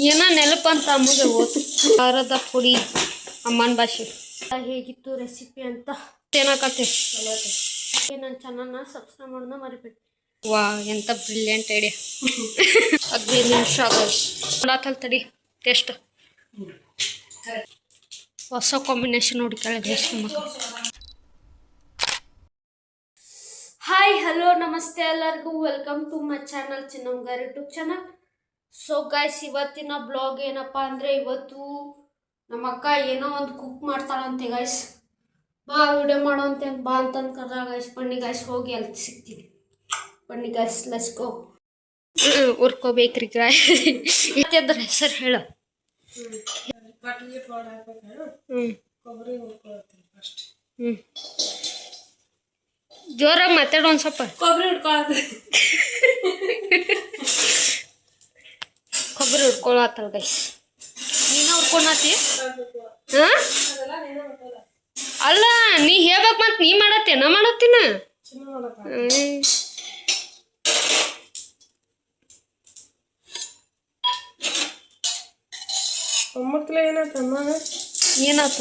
ಏನ ನೆನಪಂತ ಅಮ್ಮಗೆ ಓದು ಖಾರದ ಪುಡಿ ಅಮ್ಮನ ಭಾಷೆ ಹೇಗಿತ್ತು ರೆಸಿಪಿ ಅಂತ ಏನಾಕತ್ತೆ ನನ್ನ ಚಾನಲ್ನ ಸಬ್ಸ್ಕ್ರೈಬ್ ಮಾಡೋಣ ಮರಿಬೇಡಿ. ವಾ ಎಂತ ಬ್ರಿಲಿಯಂಟ್ ಐಡಿಯಾ. 15 ನಿಮಿಷ ಆಗೋದು ತಡಿ ಟೇಸ್ಟ್ ಹೊಸ ಕಾಂಬಿನೇಷನ್ ಹುಡುಕಾಳೆ. ಹಾಯ್ ಹಲೋ ನಮಸ್ತೆ ಎಲ್ಲರಿಗೂ, welcome to my channel Chinnangar YouTube channel. So guys, ಇವತ್ತಿನ ಬ್ಲಾಗ್ ಏನಪ್ಪ ಅಂದರೆ, ಇವತ್ತು ನಮ್ಮ ಅಕ್ಕ ಏನೋ ಒಂದು ಕುಕ್ ಮಾಡ್ತಾಳಂತೆ ಗೈಸ್. ಬಾ ವಿಡಿಯೋ ಮಾಡೋಂತೆ ಬಾ ಅಂತಂದು ಕರ್ದ ಗೈಸ್. ಬನ್ನಿ ಗೈಸ್, ಹೋಗಿ ಅಲ್ಲಿ ಸಿಗ್ತೀವಿ. ಬನ್ನಿ ಗೈಸ್, ಲೆಟ್ಸ್ ಗೋ. ಉರ್ಕೋಬೇಕ್ರಿ ಗಾಯ್. ಅದ್ರ ಹೆಸರು ಹೇಳ. ಜೋರಾಗಿ ಮಾತಾಡೋ ಒಂದು ಸ್ವಲ್ಪ. ಕೊಬ್ಬರಿ ಹುಡ್ಕೊಳತ್ತಲ್ಲ ಗೈಸ್. ನೀನ ಹುಡ್ಕೊಳತಿ? ಅಲ್ಲ, ನೀ ಹೇಳ್ಬೇಕು ಮತ್ತೆ. ನೀ ಮಾಡತ್ತೇನ ಮಾಡತ್ತೀನ? ಏನಾತ?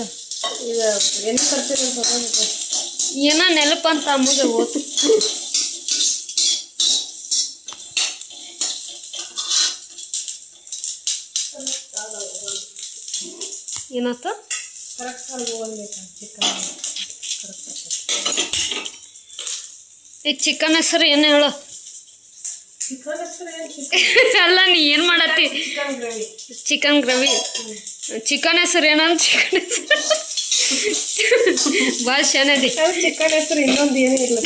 ಏನ ನೆನಪಂತ ಅಮ್ಮಗೆ ಓದು. ಏನಾತ? ಈ ಚಿಕನ್ ಹೆಸರು ಏನು ಹೇಳು? ಅಲ್ಲ, ನೀ ಏನು ಮಾಡತ್ತಿ? Chicken gravy. ಚಿಕನ್ ಹೆಸರು ಏನಂತ? ಚಿಕನ್ ಭಾಳ ಚೆನ್ನಾಗಿ ಚಿಕನ್ ಹೆಸರು. ಇನ್ನೊಂದು ಏನೂ ಇಲ್ಲ.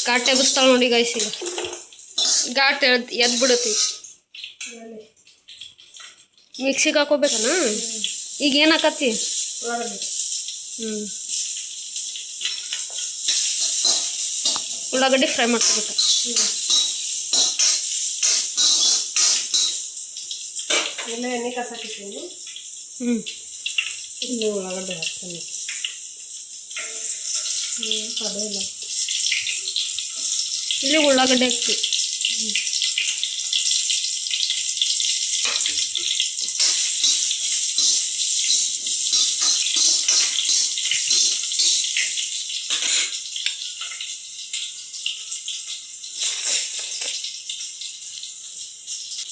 ಘಾಟ್ ಎಬ್ಬಿಸ್ತಾಳ ನೋಡಿ ಗೈಸ್. ಈಗ ಘಾಟ್ ಎದ್ದು ಬಿಡತ್ತಿ. ಮಿಕ್ಸಿಗೆ ಹಾಕೋಬೇಕನ? ಈಗ ಏನು ಹಾಕತ್ತಿ? ಉಳ್ಳಾಗಡ್ಡಿ ಫ್ರೈ ಮಾಡ್ಕೋಬೇಕು. ಎಣ್ಣೆ ಕಸಾಕಿದ್ದೀನಿ. ಇಲ್ಲಿ ಉಳ್ಳಾಗಡ್ಡೆ ಹಾಕ್ತೀನಿ. ಇಲ್ಲಿ ಉಳ್ಳಾಗಡ್ಡೆ ಹಾಕ್ತಿ.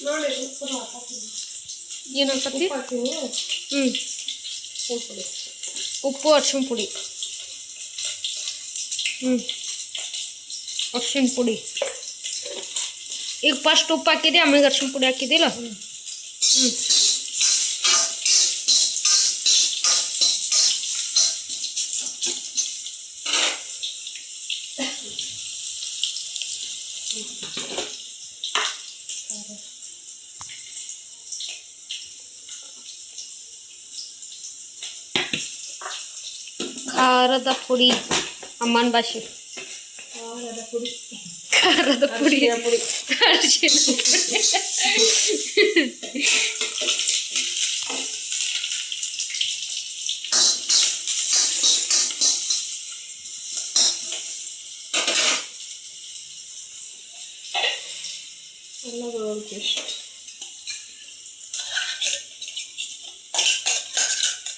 ನೋಡಿ, ಉಪ್ಪು ಹಾಕ್ತೀನಿ. ಏನು ಹಾಕತ್ತಿ? ಉಪ್ಪು, ಅರ್ಶಿಣ ಪುಡಿ. ಅರ್ಶಿಣ ಪುಡಿ. ಈಗ ಫಸ್ಟ್ ಉಪ್ಪು ಹಾಕಿದ್ದೆ, ಆಮೇಲೆ ಅರ್ಶಿಣ ಪುಡಿ ಹಾಕಿದ್ದಿಲ್ಲ? ಖಾರದ ಪುಡಿ ಅಮ್ಮನ ಭಾಷೆ. ಖಾರದ ಪುಡಿ ಅರಿಶಿನ ಪುಡಿ.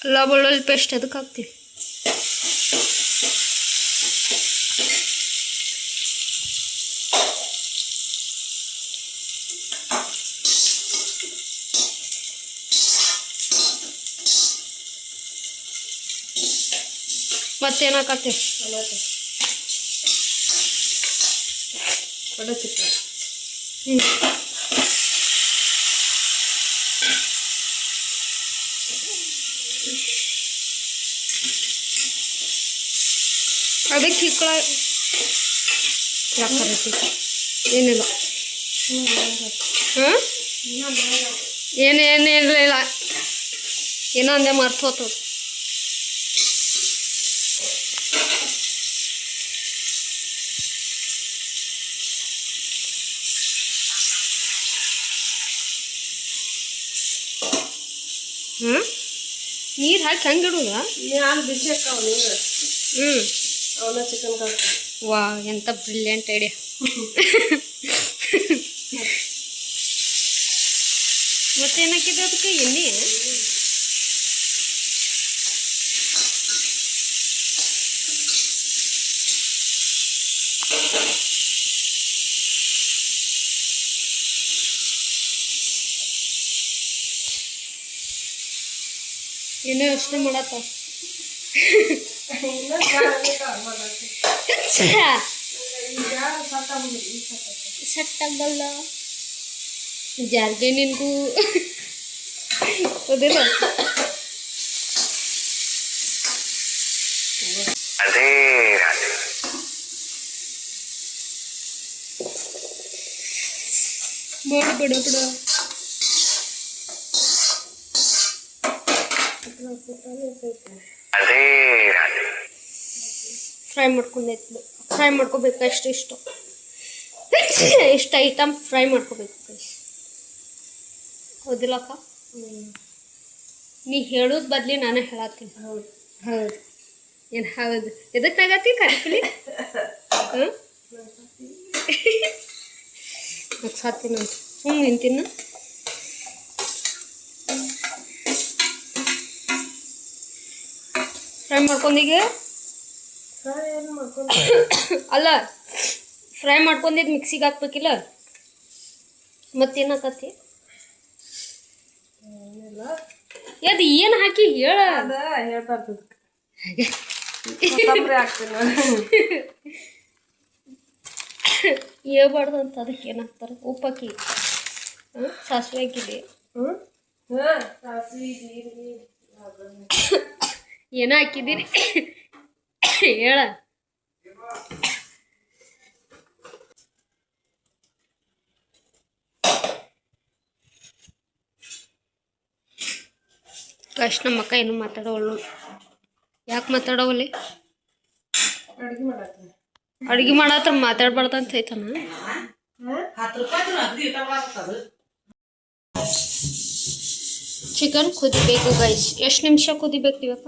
ಅಲ್ಲ ಬೆಳ್ಳುಳ್ಳಿ ಪೇಸ್ಟ್ ಎದಕ್ಕೆ ಹಾಕ್ತೀವಿ? ಮತ್ತೇನಾಕತ್ತೆ? ಕಡೆ ಚಿಕನ್. ಅದಕ್ಕೆ ಹಿಕ್ಕಳ ಯಾಕರೈತಿ? ಏನಿಲ್ಲ. ಹಾಂ, ಏನಿಲ್ಲ. ಏನೋ ಅಂದೆ ಮರ್ತು ಹೋತು. ನೀರು ಹಾಕಿ ಹಂಗೆ ಇಡುದ? ನಾನು ಬಿಸಿ ಹಾಕಾವ ನೀರು. ಅವನ ಚಿಕನ್ ಹಾಕಿ. ವಾ ಎಂತ ಬ್ರಿಲಿಯಂಟ್ ಐಡಿಯಾ. ಹಾಕಿದೆ ಅದಕ್ಕೆ ಎಣ್ಣೆ ಎಣ್ಣೆ ಯೋಚನೆ ಮಾಡತ್ತ ಸಟ್ಟಾಗಲ್ಲ ಜಾರ್ಗೆ ನಿನ್ಗೂ ಹೌದಿಲ್ಲ ಮಾಡಿ ಬಿಡ ಬಿಡ ಫ್ರೈ ಮಾಡ್ಕೊಂಡೈತಿ ಫ್ರೈ ಮಾಡ್ಕೋಬೇಕು ಅಷ್ಟು ಇಷ್ಟು ಐಟಮ್ ಫ್ರೈ ಮಾಡ್ಕೋಬೇಕು ಹೌದಿಲ್ಲಕ್ಕ ನೀ ಹೇಳೋದು ಬದಲಿ ನಾನೇ ಹೇಳತ್ತೀನಿ ಹೌದು ಹೌದು ಏನು ಹೌದು ಎದಕ್ಕೆ ನಗತ್ತಿ ಕರಿಪಿಲಿ ಹಾಂ ನಗ್ಸಾತೀನಿ ಅಂತ ನಿಂತಿನ ಫ್ರೈ ಮಾಡ್ಕೊಂಡೀಗ ಫ್ರೈ ಏನು ಮಾಡ್ಕೊಂಡು ಅಲ್ಲ ಫ್ರೈ ಮಾಡ್ಕೊಂಡಿದ್ದು ಮಿಕ್ಸಿಗೆ ಹಾಕ್ಬೇಕಿಲ್ಲ ಮತ್ತೇನಾಕತಿ ಏನಿಲ್ಲ ಅದು ಏನು ಹಾಕಿ ಹೇಳ ಅದ ಹೇಳ್ಬಾರ್ದು ಕೊತ್ತಂಬರಿ ಹಾಕ್ತೀನಿ ನಾನು ಹೇಳ್ಬಾರ್ದು ಅಂತ ಅದಕ್ಕೆ ಏನು ಹಾಕ್ತಾರೆ ಉಪ್ಪು ಹಾಕಿ ಸಾಸಿವೆ ಹಾಕಿದೆ ಹಾಂ ಸಾಸಿವೆ ಜೀರಿಗೆ ಏನೋ ಹಾಕಿದ್ದೀರಿ ಹೇಳ ಕಷ್ಟ ನಮ್ಮ ಅಕ್ಕ ಏನು ಮಾತಾಡೋವಳು ಯಾಕೆ ಮಾತಾಡೋವಲ್ಲಿ ಅಡುಗೆ ಮಾಡತ್ತೀನಿ ಅಡುಗೆ ಮಾಡತ್ರ ಮಾತಾಡ್ಬಾರ್ದು ಅಂತ ಐತನ ಚಿಕನ್ ಕುದಿಬೇಕು ಗೈಸ್ ಎಷ್ಟು ನಿಮಿಷ ಕುದಿಬೇಕು ಇವಾಗ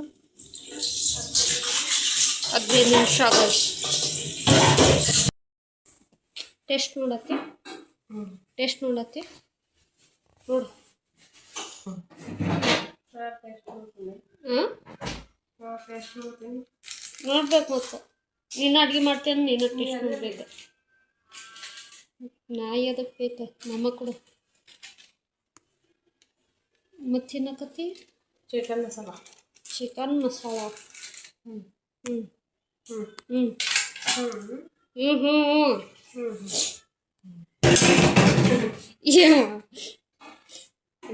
15 ನಿಮಿಷ ಗೈಸ್ ಟೇಸ್ಟ್ ನೋಡತ್ತಿ ಟೇಸ್ಟ್ ನೋಡತ್ತಿ ನೋಡು ಹಾಂ ಟೇಸ್ಟ್ ಮಾಡ್ತೀನಿ ನೋಡ್ಬೇಕು ಮತ್ತು ನೀನು ಅಡುಗೆ ಮಾಡ್ತೇನೆ ನೀನು ಟೇಸ್ಟ್ ನೋಡ್ಬೇಕು ನಾಯಿ ಅದಕ್ಕೆ ಬೇಕು ನಮ್ಮ ಕೂಡ ಮತ್ತೇನಕತ್ತಿ ಚಿಕನ್ ಮಸಾಲ ಚಿಕನ್ ಮಸಾಲ ಹ್ಞೂ ಹ್ಞೂ ಹ್ಞೂ ಹ್ಞೂ ಹ್ಞೂ ಹ್ಞೂ ಹ್ಞೂ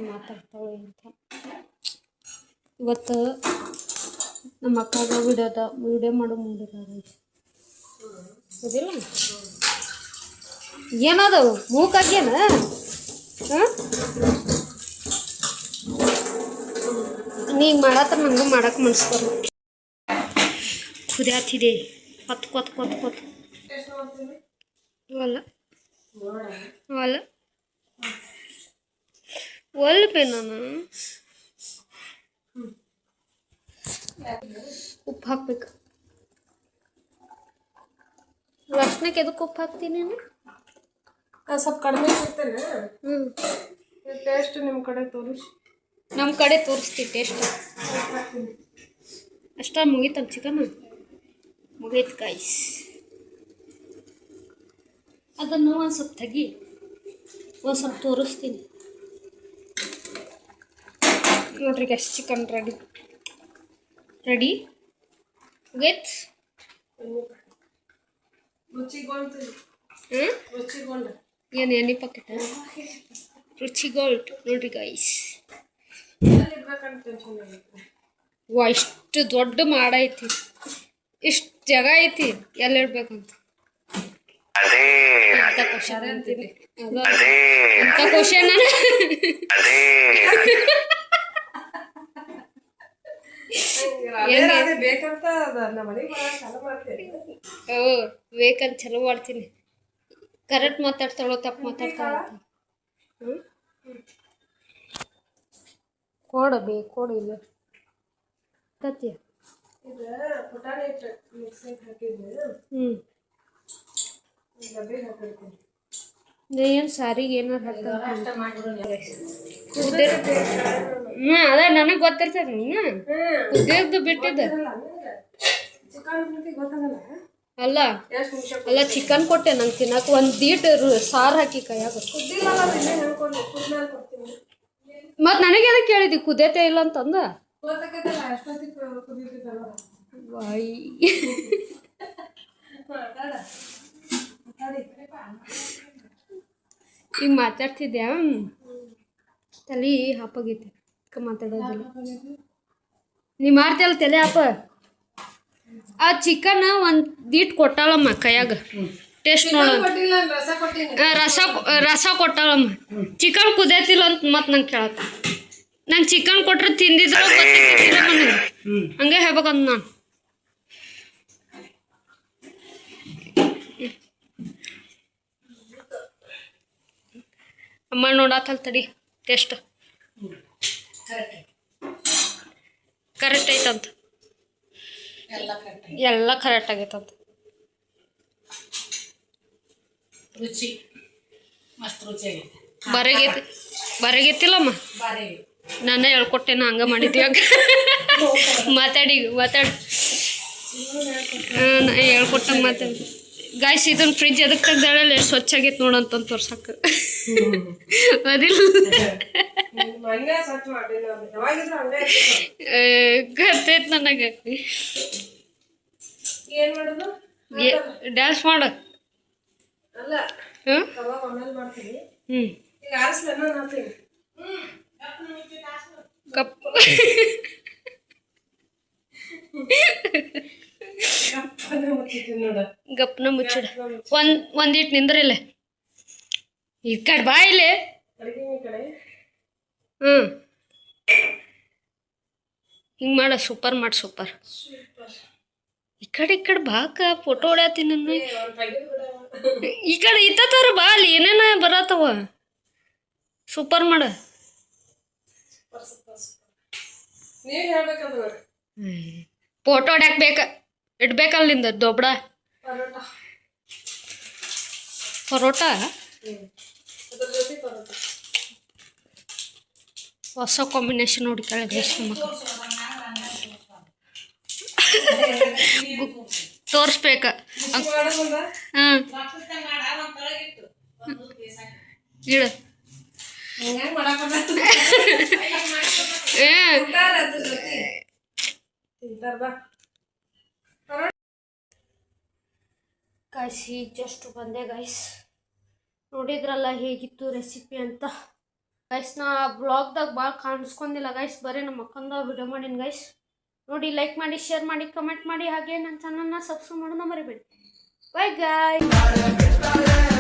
ಮಾತಾಡ್ತಾಳೆ ಅಂತ ಇವತ್ತು ನಮ್ಮ ಅಕ್ಕಾಗ ವಿಡಿಯೋ ಮಾಡೋ ಮುಂದಿದ್ದಾರೆ ಹೌದಿಲ್ಲ ಏನದವು ಮೂಕಾಗ್ಯನ ಹಾಂ ನೀ ಮಾಡತ್ತ ನನಗೂ ಮಾಡಕ್ಕೆ ಮನ್ಸ್ತಾರ ಕುದಿಯಾತಿದೆ ಕೊತ್ ಕೊತ್ ಕೊತ್ ಕೊತ್ ಟೇಸ್ಟ್ ಮಾಡ್ತೀನಿ ಅಲ್ಲ ನೋಡ ಅಲ್ಲ ಒಲ್ಪೆ ನಾನು ಉಪ್ಪು ಹಾಕ್ಬೇಕು ವಾಸನೆಗೆ ಎದಕ್ಕೆ ಉಪ್ಪು ಹಾಕ್ತೀನಿ ನೀನು ಸ್ವಲ್ಪ ಕಡಿಮೆ ಇರ್ತೇನೆ ಹ್ಞೂ ಟೇಸ್ಟ್ ನಿಮ್ಮ ಕಡೆ ತೋರಿಸಿ ನಮ್ಮ ಕಡೆ ತೋರಿಸ್ತೀವಿ ಟೇಸ್ಟ್ ಹಾಕ್ತೀನಿ ಅಷ್ಟ ಮುಗೀತಲ್ಲ ಚಿಕನ್ ಮುಗೀತು ಕಾಯ್ಸ್ ಅದನ್ನು ಒಂದು ಸ್ವಲ್ಪ ತೆಗಿ ಒಂದು ಸ್ವಲ್ಪ ತೋರಿಸ್ತೀನಿ ನೋಡ್ರಿ ಗೈಸ್ ಚಿಕನ್ ರೆಡಿ ರೆಡಿ ಮುಗೀತು ರುಚಿಗೊಂಡು ಹ್ಞೂ ರುಚಿಗೊಂಡು ಏನು ಎಣ್ಣೆ ಪಾಕೆಟ್ ರುಚಿಗೋಲ್ಡ್ ನೋಡ್ರಿ ಗೈಸ್ ಎಲ್ಲಿರ್ಬೇಕಂತ ಟೆನ್ಷನ್ ಆಗೈತೆ ವಾ ಇಷ್ಟು ದೊಡ್ಡ ಮಾಡೈತಿ ಇಷ್ಟು ಜಾಗ ಐತಿ ಎಲ್ಲಿಡ್ಬೇಕಂತ ಅಂತ ಕ್ವಶನ್ ಅಂತೀನಿ ಅಂತ ಕ್ವಶನ್ ಅದೇ ಬೇಕಂತ ನಮ್ಮ ಮನೆಗೆ ಚಾಲು ಮಾಡ್ತೇನೆ ಬೇಕಂತ ಚಲೋ ಮಾಡ್ತೀನಿ ಕರೆಕ್ಟ್ ಮಾತಾಡ್ತಾಳೋ ತಪ್ಪು ಮಾತಾಡ್ತಾಳ ಹ್ಞೂ ಕೊಡು ಇಲ್ಲ ಕತ್ತಿ ಇದು ಪುಟಾಣಿ ಹಿಟ್ಟು ಮಿಕ್ಸಿಗೆ ಹಾಕಿದ್ದೆ ಹ್ಞೂ ಡಬ್ಬಿಗೆ ಹಾಕಿರ್ತೀನಿ ಏನು ಸಾರಿಗೆ ಏನಾರು ಹಾಕ್ತಾರೆ ಅದೇ ನನಗೆ ಗೊತ್ತಿರ್ತದೆ ನೀನು ಕುದಿಯೋದು ಬಿಟ್ಟಿದ್ದೆ ಚಿಕನ್ ಗೊತ್ತಾಗಲ್ಲ ಅಲ್ಲ ಎಷ್ಟು ನಿಮಿಷ ಅಲ್ಲ ಚಿಕನ್ ಕೊಟ್ಟೆ ನಂಗೆ ತಿನ್ನಕ್ಕೆ ಒಂದು ದೀಟು ಸಾರು ಹಾಕಿ ಕೈಯಾಗ ಕುದ್ದಿಲ್ಲಲ್ಲ ಇನ್ನೇ ಹೇಳ್ಕೊಂಡು ಕುದ್ಮೇಲೆ ಕೊಡ್ತೀನಿ ಮತ್ತು ನನಗೆ ಅದಕ್ಕೆ ಕೇಳಿದ್ದಿ ಕುದಿಯತೆ ಇಲ್ಲ ಅಂತಂದ ಗೊತ್ತಾಗತ್ತಲ್ಲ ಎಷ್ಟೊತ್ತಿಗೆ ಕುದಿತಿದ್ದಲ್ಲ ಬಾಯಿ ಈಗ ಮಾತಾಡ್ತಿದ್ಯಾ ತಲೆ ಹಾಪಾಗೈತಿ ಮಾತಾಡೋದಿಲ್ಲ ನೀ ಮಾಡ್ತೀಯಲ್ಲ ತಲೆ ಹಾಪ ಆ ಚಿಕನ್ ಒಂದು ದೀಟ್ ಕೊಟ್ಟಾಳಮ್ಮ ಕೈಯಾಗ ಟೇಸ್ಟ್ ನೋಡೋಣ ರಸ ಕೊಟ್ಟಾಳಮ್ಮ ಚಿಕನ್ ಕುದಿಯತಿಲ್ಲ ಅಂತ ಮತ್ತೆ ನಂಗೆ ಕೇಳತ್ತ ನಂಗೆ ಚಿಕನ್ ಕೊಟ್ರೆ ತಿಂದಿದ್ರು ಗೊತ್ತಿಲ್ಲ ನನಗೆ ಹಂಗೆ ಹೇಳ್ಬೇಕಂತ ನಾನು ಅಮ್ಮ ನೋಡತ್ತಲ್ಲ ತಡಿ ಟೇಸ್ಟ್ ಕರೆಕ್ಟ್ ಐತಂತ ಎಲ್ಲ ಕರೆಕ್ಟ್ ಆಗೈತಂತ ರುಚಿ ಮಸ್ತ್ ರುಚಿ ಆಗೈತೆ ಬರಗೈತಿಲ್ಲಮ್ಮ ನಾನೇ ಹೇಳ್ಕೊಟ್ಟೆನ ಹಂಗೆ ಮಾಡಿದ್ವಿ ಮಾತಾಡಿ ಹೇಳ್ಕೊಟ್ಟಂಗೆ ಮಾತಾಡಿ ಗಾಯ್ಸ್ ಇದನ್ನ ಫ್ರಿಜ್ ಎದಕ್ಕೆ ತೆಗ್ದಾಳಲ್ಲ ಎಷ್ಟು ಸ್ವಚ್ಛ ಆಗೈತೆ ನೋಡಂತ ತೋರ್ಸಕ್ಕೆ ಅದಿಲ್ಲ ಗೊತ್ತೈತೆ ನನಗೆ ಏನ್ ಮಾಡೋದು ಡ್ಯಾನ್ಸ್ ಮಾಡು ಅಲ್ಲ ಹ್ಞೂ ಕಬಾಬ್ ಆಮೇಲೆ ಮಾಡ್ತೀನಿ ಹ್ಞೂ ಈಗ ಆರಿಸ್ಲೇನ ನಾತೀನಿ ಕಪ್ ನೋಡ ಗಪ್ನ ಮುಚ್ಚಿಡ ಒಂದಿಟ್ಟು ನಿಂದ್ರಿಲ್ಲ ಈ ಕಡೆ ಬಾ ಇಲ್ಲಿ ಅಡಿಗೆ ಕಡೆ ಹ್ಞೂ ಹಿಂಗೆ ಮಾಡ ಸೂಪರ್ ಮಾಡಿ ಸೂಪರ್ ಈ ಕಡೆ ಬಾಕ ಫೋಟೋ ಹೊಡ್ಯಾತೀನಿ ನನ್ನ ಈ ಕಡೆ ಇತ್ತಾರ ಬಾ ಅಲ್ಲಿ ಏನೇನ ಬರತ್ತವ ಸೂಪರ್ ಮಾಡ ನೀವ್ ಹೇಳ್ಬೇಕಂದ್ರ ಫೋಟೋ ಹೊಡ್ಯಾಕ ಇಡ್ಬೇಕಲ್ಲ ನಿಂದ ದೊಬ್ಡ ಪರೋಟ ಪರೋಟ ಅದ್ರ ಜೊತೆ ಪರೋಟ ಹೊಸ ಕಾಂಬಿನೇಷನ್ ನೋಡಿ ಕೆಳಗೆ ಎಷ್ಟು ಮಕ್ಕ ತೋರಿಸ್ಬೇಕ ಮಾಡೋದಂದ ಹಾಂ ಇಡ ಹೆಂಗ್ ಮಾಡಾಕ ಏ ತಿಂತಾರ ಬಾ ಕಾಯಿಸಿ ಜಸ್ಟ್ ಬಂದೆ ಗೈಸ್ ನೋಡಿದ್ರಲ್ಲ ಹೇಗಿತ್ತು ರೆಸಿಪಿ ಅಂತ ಗೈಸ್ ನಾ ಬ್ಲಾಗ್ದಾಗ ಭಾಳ ಕಾಣಿಸ್ಕೊಂಡಿಲ್ಲ ಗೈಸ್ ಬರೀ ನಮ್ಮ ಅಕ್ಕಂದ ವಿಡಿಯೋ ಮಾಡೀನಿ ಗೈಸ್ ನೋಡಿ ಲೈಕ್ ಮಾಡಿ ಶೇರ್ ಮಾಡಿ ಕಮೆಂಟ್ ಮಾಡಿ ಹಾಗೆ ನನ್ನ ಚಾನಲ್ನ ಸಬ್ಸ್ಕ್ರೈಬ್ ಮಾಡೋಣ ಮರಿಬೇಡಿ ಬಾಯ್ ಗಾಯ್